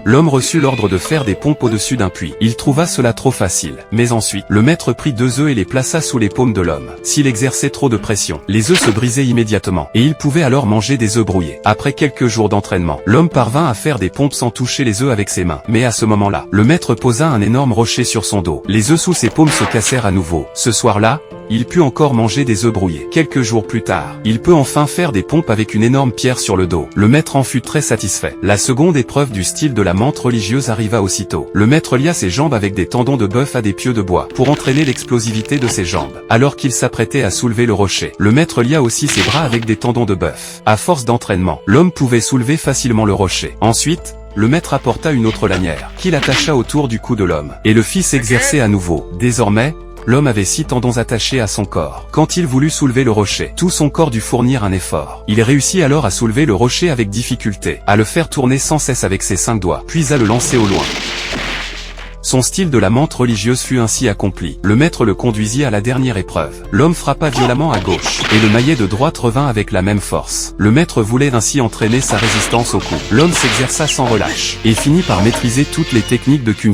L'homme reçut l'ordre de faire des pompes au-dessus d'un puits. Il trouva cela trop facile. Mais ensuite, le maître prit 2 œufs et les plaça sous les paumes de l'homme. S'il exerçait trop de pression, les œufs se brisaient immédiatement, et il pouvait alors manger des œufs brouillés. Après quelques jours d'entraînement, l'homme parvint à faire des pompes sans toucher les œufs avec ses mains. Mais à ce moment-là, le maître posa un énorme rocher sur son dos. Les œufs sous ses paumes se cassèrent à nouveau. Ce soir-là, il put encore manger des œufs brouillés. Quelques jours plus tard, il peut enfin faire des pompes avec une énorme pierre sur le dos. Le maître en fut très satisfait. La seconde épreuve du style de la menthe religieuse arriva aussitôt. Le maître lia ses jambes avec des tendons de bœuf à des pieux de bois, pour entraîner l'explosivité de ses jambes. Alors qu'il s'apprêtait à soulever le rocher, le maître lia aussi ses bras avec des tendons de bœuf. À force d'entraînement, l'homme pouvait soulever facilement le rocher. Ensuite, le maître apporta une autre lanière, qu'il attacha autour du cou de l'homme, et le fit s'exercer à nouveau. Désormais, l'homme avait 6 tendons attachés à son corps. Quand il voulut soulever le rocher, tout son corps dut fournir un effort. Il réussit alors à soulever le rocher avec difficulté, à le faire tourner sans cesse avec ses 5 doigts, puis à le lancer au loin. Son style de la menthe religieuse fut ainsi accompli. Le maître le conduisit à la dernière épreuve. L'homme frappa violemment à gauche, et le maillet de droite revint avec la même force. Le maître voulait ainsi entraîner sa résistance au coup. L'homme s'exerça sans relâche, et finit par maîtriser toutes les techniques de Kung